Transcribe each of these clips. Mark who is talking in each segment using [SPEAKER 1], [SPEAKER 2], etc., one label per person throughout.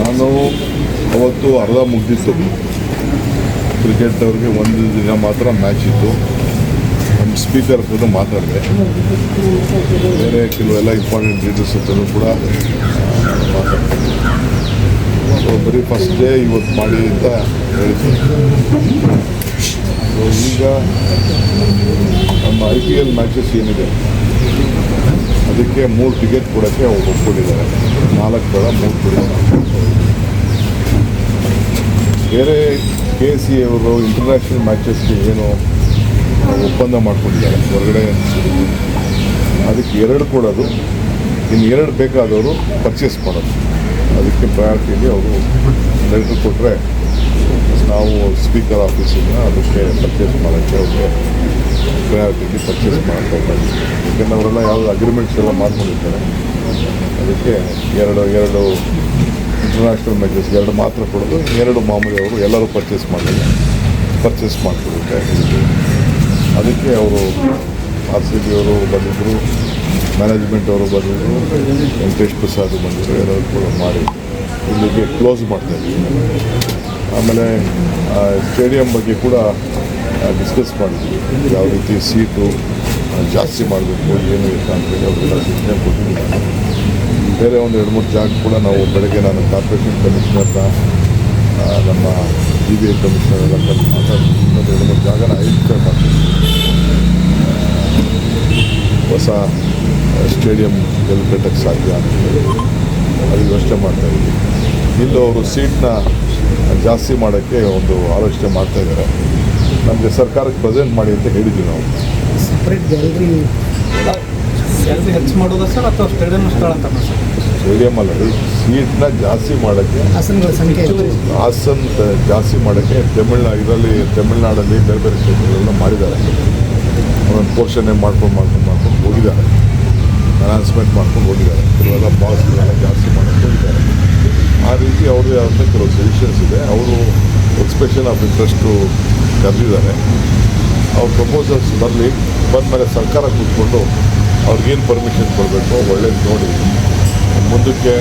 [SPEAKER 1] ನಾನು ಅವತ್ತು ಅರ್ಧ ಮುಗ್ದಿತ್ತು. ಕ್ರಿಕೆಟ್ ಅವ್ರಿಗೆ ಒಂದು ದಿನ ಮಾತ್ರ ಮ್ಯಾಚ್ ಇತ್ತು. ನಮ್ಮ ಸ್ಪೀಕರ್ ಕೂಡ ಮಾತಾಡಿದೆ. ಬೇರೆ ಕೆಲವೆಲ್ಲ ಇಂಪಾರ್ಟೆಂಟ್ ಲೀಡರ್ಸ್ ಹತ್ರನೂ ಕೂಡ ಮಾತಾಡ್ತಾರೆ. ಸೊ ಬರೀ ಫಸ್ಟ್ ಡೇ ಇವತ್ತು ಮಾಡಿ ಅಂತ ಹೇಳ್ತೀನಿ. ಸೊ ಈಗ ನಮ್ಮ IPL ಮ್ಯಾಚಸ್ ಏನಿದೆ ಅದಕ್ಕೆ 3 ಟಿಕೆಟ್ ಕೊಡೋಕ್ಕೆ ಅವ್ರು ಒಪ್ಕೊಂಡಿದ್ದಾರೆ. 4 ಬೇಡ 3 ಕೊಡಿ. ಬೇರೆ KC ಅವರು ಇಂಟರ್ನ್ಯಾಷನಲ್ ಮ್ಯಾಚಸ್ಗೆ ಏನು ಒಪ್ಪಂದ ಮಾಡ್ಕೊಂಡಿದ್ದಾರೆ ಹೊರಗಡೆ, ಅದಕ್ಕೆ 2 ಕೊಡೋದು, ಇನ್ನು 2 ಬೇಕಾದವರು ಪರ್ಚೇಸ್ ಮಾಡೋದು. ಅದಕ್ಕೆ ಪ್ರಯಾರಿಟಿಯಲ್ಲಿ ಅವರು ಲೆಟ್ರ್ ಕೊಟ್ಟರೆ ನಾವು ಸ್ಪೀಕರ್ ಆಫೀಸಿಂದ ಅದಕ್ಕೆ ಪರ್ಚೇಸ್ ಮಾಡೋಕ್ಕೆ ಅವ್ರಿಗೆ ಪ್ರಯಾರಿಟಿಗೆ ಪರ್ಚೇಸ್ ಮಾಡೋಕ್ಕಾಗಲ್ಲ. ಯಾಕೆಂದರೆ ಅವರೆಲ್ಲ ಯಾವುದೋ ಅಗ್ರಿಮೆಂಟ್ಸ್ ಎಲ್ಲ ಮಾಡ್ಕೊಂಡಿರ್ತಾರೆ. ಅದಕ್ಕೆ ಎರಡು ಇಂಟರ್ನ್ಯಾಷನಲ್ ಮ್ಯಾಚಸ್ 2 ಮಾತ್ರ ಕೊಡೋದು, 2 ಮಾಮೂಲಿ ಅವರು ಎಲ್ಲರೂ ಪರ್ಚೇಸ್ ಮಾಡಿಕೊಡುತ್ತೆ. ಅದಕ್ಕೆ ಅವರು RCB ಅವರು ಬಂದಿದ್ದರು, ಮ್ಯಾನೇಜ್ಮೆಂಟ್ ಅವರು ಬಂದಿದ್ದರು, ವೆಂಕಟೇಶ್ ಪ್ರಸಾದ್ ಬಂದಿದ್ದರು, ಎಲ್ಲರೂ ಕೂಡ ಮಾಡಿ ಇಲ್ಲಿಗೆ ಕ್ಲೋಸ್ ಮಾಡ್ತಾಯಿದ್ವಿ. ಆಮೇಲೆ ಸ್ಟೇಡಿಯಂ ಬಗ್ಗೆ ಕೂಡ ಡಿಸ್ಕಸ್ ಮಾಡಿದ್ವಿ. ಯಾವ ರೀತಿ ಸೀಟು ಜಾಸ್ತಿ ಮಾಡಬೇಕು, ಏನು ಇಲ್ಲ ಅಂತೇಳಿ ಅವರೆಲ್ಲ ಸೂಚನೆ ಕೊಟ್ಟಿದ್ದೀವಿ. ಬೇರೆ ಒಂದು 2-3 ಜಾಗ ಕೂಡ ನಾವು ಬೆಳಗ್ಗೆ ನಾನು ಕಾರ್ಪೊರೇಷನ್ ಕಮಿಷನರ್ನ, ನಮ್ಮ DBA ಕಮಿಷನರ್ ಎಲ್ಲ ಕರೆದು ಮಾತಾಡಿ ಒಂದು 2-3 ಜಾಗನ ಐಡೆಂಟಿಫೈ ಮಾಡ್ತೀವಿ. ಹೊಸ ಸ್ಟೇಡಿಯಂ ಎಲ್ಲಿ ಕಟ್ಟಕ್ಕೆ ಸಾಧ್ಯ ಅಂತೇಳಿ ಅದು ಯೋಚನೆ ಮಾಡ್ತಾಯಿದ್ವಿ. ಇಲ್ಲೂ ಅವರು ಸೀಟ್ನ ಜಾಸ್ತಿ ಮಾಡೋಕ್ಕೆ ಒಂದು ಆಲೋಚನೆ ಮಾಡ್ತಾಯಿದ್ದಾರೆ. ನಮಗೆ ಸರ್ಕಾರಕ್ಕೆ ಪ್ರೆಸೆಂಟ್ ಮಾಡಿ ಅಂತ ಹೇಳಿದ್ವಿ. ನಾವು
[SPEAKER 2] ಸಪ್ರೇಟ್ ಗ್ಯಾಲರಿ ಹೆಚ್ಚು ಮಾಡೋದಾ ಸರ್, ಅಥವಾ ಸ್ಟೇಡಿಯಂ ಸ್ಥಳ ಅಂತ ಸರ್?
[SPEAKER 1] ಸ್ಟೇಡಿಯಂ ಅಲ್ಲ, ಸೀಟ್ನ ಜಾಸ್ತಿ ಮಾಡೋಕ್ಕೆ,
[SPEAKER 2] ಆಸನಗಳ ಸಂಖ್ಯೆ
[SPEAKER 1] ಜಾಸ್ತಿ ಮಾಡೋಕ್ಕೆ ತಮಿಳ್ನಾಡಲ್ಲಿ ಬೇರೆ ಬೇರೆ ಸ್ಟೇಟ್ಗಳೆಲ್ಲ ಮಾಡಿದ್ದಾರೆ. ಒಂದೊಂದು ಪೋರ್ಷನ್ನೇ ಮಾಡ್ಕೊಂಡು ಹೋಗಿದ್ದಾರೆ, ಅನೌನ್ಸ್ಮೆಂಟ್ ಮಾಡ್ಕೊಂಡು ಹೋಗಿದ್ದಾರೆ. ಕೆಲವೆಲ್ಲ ಬಾಸ್ಗಳೆಲ್ಲ ಜಾಸ್ತಿ ಮಾಡೋಕ್ಕೆ ಹೋಗಿದ್ದಾರೆ. ಆ ರೀತಿ ಅವ್ರದ್ದೇ ಆದಂಥ ಕೆಲವು ಸಜೆಷನ್ಸ್ ಇದೆ. ಅವರು ಎಕ್ಸ್ಪ್ರೆಷನ್ ಆಫ್ ಇಂಟ್ರೆಸ್ಟು ಕರೆದಿದ್ದಾರೆ. ಅವ್ರ ಪ್ರಪೋಸಲ್ಸ್ ಬಂದಮೇಲೆ ಸರ್ಕಾರ ಕೂತ್ಕೊಂಡು ಅವ್ರಿಗೇನು ಪರ್ಮಿಷನ್ ಕೊಡಬೇಕು ಒಳ್ಳೇದು ನೋಡಿ ಮುಂದಕ್ಕೆ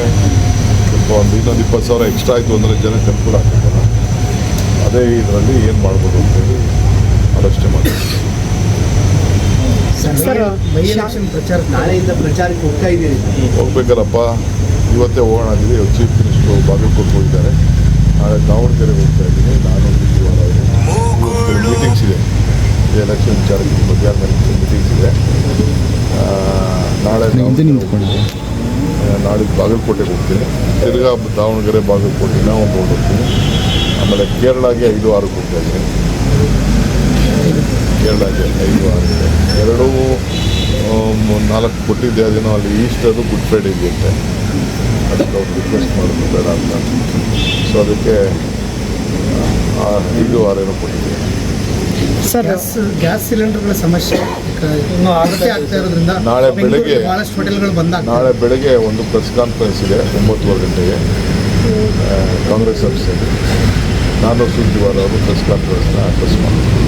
[SPEAKER 1] ಸ್ವಲ್ಪ ಇನ್ನೊಂದು 20,000 ಎಕ್ಸ್ಟ್ರಾ ಆಯಿತು ಅಂದರೆ ಜನಕ್ಕೆ ಅನುಕೂಲ ಆಗ್ತದಲ್ಲ. ಅದೇ ಇದರಲ್ಲಿ ಏನು ಮಾಡ್ಬೋದು ಅಂತೇಳಿ ಆಲೋಚನೆ ಮಾಡ್ತೀವಿ.
[SPEAKER 2] ನಾಳೆಯಿಂದ ಪ್ರಚಾರಕ್ಕೆ ಹೋಗ್ತಾ ಇದ್ದೀರಿ?
[SPEAKER 1] ಹೋಗ್ಬೇಕಲ್ಲಪ್ಪ, ಇವತ್ತೇ ಹೋಗೋಣ ಅಂದಿದೆ. ಇವತ್ತು ಚೀಫ್ ಮಿನಿಸ್ಟ್ರು ಬಾಗಲಕೋಟೆ ಹೋಗಿದ್ದಾರೆ. ನಾಳೆ ದಾವಣಗೆರೆಗೆ ಹೋಗ್ತಾ ಇದ್ದೀನಿ. ನಾನು ಬಿಟ್ಟಿವಾರ ಅವರು ಮೀಟಿಂಗ್ಸ್ ಇದೆ, ಎಲೆಕ್ಷನ್ ವಿಚಾರಕ್ಕೆ ಮಧ್ಯಾಹ್ನ ಮೀಟಿಂಗ್ಸ್ ಇದೆ. ನಾಳೆ ಬಾಗಲಕೋಟೆಗೆ ಹೋಗ್ತೀನಿ. ತಿರ್ಗಾ ದಾವಣಗೆರೆ ಬಾಗಲಕೋಟೆನ ಒಂದು ಹೋಗ್ತೀನಿ. ಆಮೇಲೆ ಕೇರಳಗೆ 5-6 ಹೋಗ್ತಾ ಇದ್ದೀನಿ. ಕೇರಳಗೆ 5-6 2-4 ಕೊಟ್ಟಿದ್ದೆ. ಅದೇನೋ ಅಲ್ಲಿ ಈಸ್ಟರು ಗುಡ್ ಫ್ರೈಡೆ ಇದೆಯಂತೆ, ಅದಕ್ಕೆ ಅವ್ರು ರಿಕ್ವೆಸ್ಟ್ ಮಾಡೋದು ಬೇಡ ಅಂತ. ಸೊ ಅದಕ್ಕೆ 5-6 ಏನೋ ಕೊಟ್ಟಿದ್ದೆ.
[SPEAKER 2] ಸರ್, ಗ್ಯಾಸ್ ಸಿಲಿಂಡರ್ಗಳ ಸಮಸ್ಯೆ ಆಗ್ತಾ ಇರೋದ್ರಿಂದ
[SPEAKER 1] ನಾಳೆ ಬೆಳಗ್ಗೆ
[SPEAKER 2] ಭಾಳಷ್ಟು ಹೋಟೆಲ್ಗಳು ಬಂದಾಗ
[SPEAKER 1] ನಾಳೆ ಬೆಳಗ್ಗೆ ಒಂದು ಪ್ರೆಸ್ ಕಾನ್ಫರೆನ್ಸ್ ಇದೆ 9:30 ಗಂಟೆಗೆ ಕಾಂಗ್ರೆಸ್ ಆಫೀಸಲ್ಲಿ. ನಾನು ಸುದ್ದಿವಾರ ಅವರು ಪ್ರೆಸ್ ಕಾನ್ಫರೆನ್ಸ್ನ ಅಡ್ರೆಸ್ ಮಾಡ್ತೀನಿ.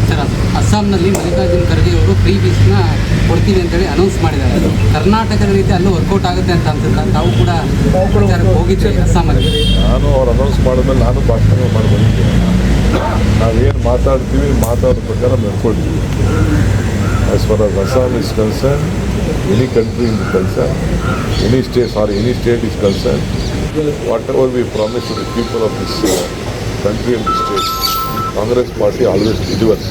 [SPEAKER 3] ಸರ್, ಅಸ್ಸಾಂನಲ್ಲಿ ಮಲ್ಲಿಕಾರ್ಜುನ್ ಖರ್ಗೆ ಅವರು ಫ್ರೀ ಬೀಸ್ನ ಕೊಡ್ತೀವಿ ಅಂತೇಳಿ ಅನೌನ್ಸ್ ಮಾಡಿದ್ದಾರೆ. ಕರ್ನಾಟಕದ ರೀತಿ ಅಲ್ಲೂ ವರ್ಕೌಟ್ ಆಗುತ್ತೆ ಅಂತ ಅನ್ಸುತ್ತೆ. ತಾವು ಕೂಡ ಪ್ರಚಾರಕ್ಕೆ ಹೋಗಿದ್ದೆ ಅಸ್ಸಾಮಲ್ಲಿ.
[SPEAKER 1] ನಾನು ಅವ್ರು ಅನೌನ್ಸ್ ಮಾಡಿದ್ಮೇಲೆ ನಾನು ಭಾಷಣ ಮಾಡಿ ಬಂದಿದ್ದೀನಿ. ನಾವೇನು ಮಾತಾಡೋ ಪ್ರಕಾರ ನಡ್ಕೊಳ್ತೀವಿ. As far as Assam is concerned, any country in the concern, any state is concerned, whatever we promise to the people of this country and the state, Congress party always delivers.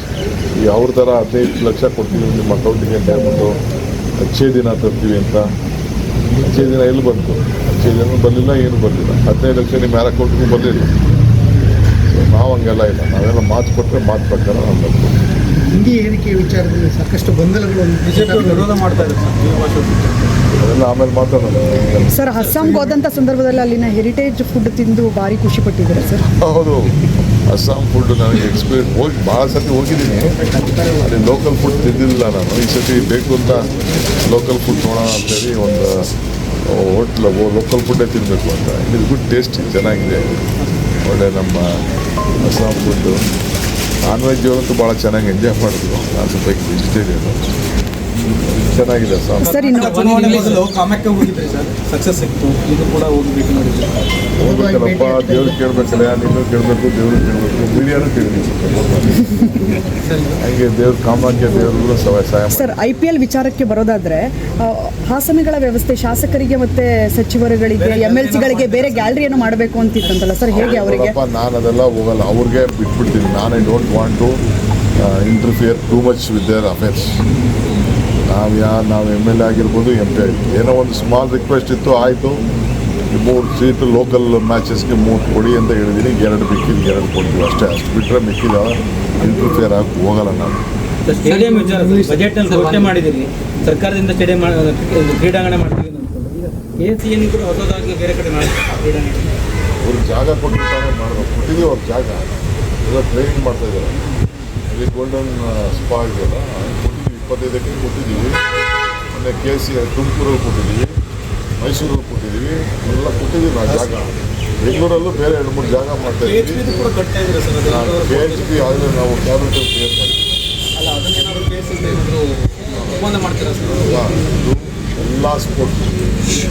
[SPEAKER 1] ಈ ಅವ್ರ ಥರ 15 ಲಕ್ಷ ಕೊಡ್ತೀವಿ ನಿಮ್ಮ ಅಕೌಂಟಿಗೆ ಅಂತ ಹೇಳ್ಬಿಟ್ಟು ಅಚ್ಚೇ ದಿನ ತರ್ತೀವಿ ಅಂತ. ಅಚ್ಚೇ ದಿನ ಎಲ್ಲಿ ಬಂತು? ಅಚ್ಚೇ ದಿನ ಬರಲಿಲ್ಲ, ಏನು ಬರಲಿಲ್ಲ. 15 ಲಕ್ಷ ನಿಮ್ಮ ಯಾರ ಅಕೌಂಟಿಗೂ ಬರಲಿಲ್ಲ. ನಾವು ಹಂಗೆಲ್ಲ ಇಲ್ಲ, ನಾವೆಲ್ಲ ಮಾತು ಕೊಟ್ಟರೆ ಮಾತು ಪ್ರಕಾರ ನಾವು ಬರ್ತೀವಿ.
[SPEAKER 2] ಹಿಂದಿ ಏರಿಕೆ ವಿಚಾರದಲ್ಲಿ ಸಾಕಷ್ಟು ಗೊಂದಲಗಳು ಬಿಜೆಪಿ ವಿರೋಧ ಮಾಡ್ತಾ ಇದ್ದಾರೆ.
[SPEAKER 1] ಅದೆಲ್ಲ ಆಮೇಲೆ ಮಾತಾಡೋಣ.
[SPEAKER 4] ಸರ್, ಅಸ್ಸಾಂಗೆ ಹೋದಂಥ ಸಂದರ್ಭದಲ್ಲಿ ಅಲ್ಲಿನ ಹೆರಿಟೇಜ್ ಫುಡ್ ತಿಂದು ಭಾರಿ ಖುಷಿ ಪಟ್ಟಿದ್ದಾರೆ ಸರ್.
[SPEAKER 1] ಹೌದು, ಅಸ್ಸಾಂ ಫುಡ್ ನನಗೆ ಎಕ್ಸ್ಪೀರಿಯನ್ಸ್ ಭಾಳ ಸತಿ ಹೋಗಿದ್ದೀನಿ. ಅಲ್ಲಿ ಲೋಕಲ್ ಫುಡ್ ತಿಂದಿಲ್ಲ ನಾನು. ಈ ಸತಿ ಬೇಕು ಅಂತ ಲೋಕಲ್ ಫುಡ್ ನೋಡೋಣ ಅಂತೇಳಿ ಒಂದು ಲೋಕಲ್ ಫುಡ್ಡೇ ತಿನ್ನಬೇಕು ಅಂತ. ಇದು ಗುಡ್ ಟೇಸ್ಟ್, ಚೆನ್ನಾಗಿದೆ. ಒಳ್ಳೆ ನಮ್ಮ ಅಸ್ಸಾಂ ಫುಡ್ಡು. ನಾನ್ ವೆಜ್ ಅಂತೂ ಭಾಳ ಚೆನ್ನಾಗಿ ಎಂಜಾಯ್ ಮಾಡಿದ್ರು. ನಾನು ಸ್ವಲ್ಪ ವೆಜಿಟೇರಿಯನು. ಚೆನ್ನಾಗಿದೆ
[SPEAKER 2] ಸರ್. ಇನ್ನು ಕಾಮೆಕ್ಕೆ ಹೋಗಿದ್ರಿ ಸರ್, ಸಕ್ಸಸ್ ಸಿಕ್ತು. ಇದು ಕೂಡ ಹೋಗಿ ಭೇಟಿ ಮಾಡಿದ್ವಿ.
[SPEAKER 1] ಕೇಳ್ಬೇಕಲ್ಲಪ್ಪ, ದೇವ್ರು ಕೇಳಬೇಕಲ್ಲ, ನೀನು ಕೇಳಬೇಕು, ದೇವ್ರು ಕೇಳಬೇಕು, ಮೀಡಿಯಾನು ಕೇಳಬೇಕು. ಹಂಗೆ ದೇವ್ರ ಕಾಮಾನ್ಯ ದೇವ್ರಿಗೂ ಸಹಾಯ ಮಾಡಿ.
[SPEAKER 4] ಸರ್, IPL ವಿಚಾರಕ್ಕೆ ಬರೋದಾದ್ರೆ ಹಾಸನಗಳ ವ್ಯವಸ್ಥೆ ಶಾಸಕರಿಗೆ ಮತ್ತೆ ಸಚಿವರುಗಳಿಗೆ MLCಗಳಿಗೆ ಬೇರೆ ಗ್ಯಾಲರಿಯನ್ನು ಮಾಡಬೇಕು ಅಂತಿತ್ತಂತಲ್ಲ ಸರ್, ಹೇಗೆ ಅವರಿಗೆ?
[SPEAKER 1] ನಾನು ಅದೆಲ್ಲ ಹೋಗಲ್ಲ, ಅವ್ರಿಗೆ ಬಿಟ್ಬಿಡ್ತೀನಿ. ನಾನು I don't want to interfere too much with their affairs. ನಾವು MLA ಆಗಿರ್ಬೋದು, MP ಆಗಿರ್ಬೋದು, ಏನೋ ಒಂದು ಸ್ಮಾಲ್ ರಿಕ್ವೆಸ್ಟ್ ಇತ್ತು, ಆಯಿತು. 3 ಸೀಟು ಲೋಕಲ್ ಮ್ಯಾಚಸ್ಗೆ 3 ಕೊಡಿ ಅಂತ ಹೇಳಿದ್ದೀನಿ. 2 ಮಿಕ್ಕಿದ್ದು 2 ಕೊಡ್ತೀವಿ ಅಷ್ಟೇ. ಅಷ್ಟು ಬಿಟ್ಟರೆ ಮಿಕ್ಕಿದ ಇಂಟರ್ಫಿಯರ್ ಆಗಿ ಹೋಗಲ್ಲ ನಾನು.
[SPEAKER 5] ಸ್ಟೇಡಿಯಂ ವಿಚಾರ ಬಜೆಟ್ನಲ್ಲಿ ಘೋಷಣೆ ಮಾಡಿದ್ದೀರಿ, ಸರ್ಕಾರದಿಂದ ಸ್ಟೇಡಿಯಂ ಕ್ರೀಡಾಂಗಣ ಮಾಡ್ತೀವಿ KCN ಕೂಡ ಹೊಸದಾಗಿ ಬೇರೆ ಕಡೆ ಕ್ರೀಡಾಂಗಣ
[SPEAKER 1] ಅವ್ರಿಗೆ ಜಾಗ ಕೊಟ್ಟಿರ್ತಾರೆ ಮಾಡಬೇಕು. ಕೊಟ್ಟಿದ್ದೀವಿ ಅವ್ರ ಜಾಗ, ಎಲ್ಲ ಟ್ರೈನಿಂಗ್ ಮಾಡ್ತಾ ಇದ್ದಾರೆ. ಇಲ್ಲಿ ಗೋಲ್ಡನ್ ಸ್ಪಾ ಇದೆಯಲ್ಲ, ಕೊಟ್ಟಿದ್ದೀವಿ, 25 ಎಕರೆ ಕೊಟ್ಟಿದ್ದೀವಿ. ಮೊನ್ನೆ ತುಮಕೂರಲ್ಲಿ ಕೊಟ್ಟಿದ್ದೀವಿ, ಮೈಸೂರಲ್ಲಿ ಕೊಟ್ಟಿದ್ದೀವಿ, ಎಲ್ಲ ಕೊಟ್ಟಿದ್ದೀವಿ ನಾವು ಜಾಗ. ಬೆಂಗಳೂರಲ್ಲೂ ಬೇರೆ 2-3 ಜಾಗ ಮಾಡ್ತಾ ಇದ್ದೀವಿ.
[SPEAKER 5] ಕೂಡ ಕಟ್ತಾ ಇದ್ದೀರಾ ಸರ್?
[SPEAKER 1] KHP ಆದರೆ ನಾವು ಕ್ಯಾಬಿನೆಟ್ ಕ್ಲಿಯರ್ ಮಾಡಿದ್ದೀವಿ.
[SPEAKER 5] ಅಲ್ಲ, ಅದನ್ನೇನಾದರೂ ಕೇಸ್ ಏನಾದರೂ ಒಪ್ಪಂದ ಮಾಡ್ತೀರಾ ಸರ್?
[SPEAKER 1] ಎಲ್ಲ ಸ್ಪೋರ್ಟ್ಸ್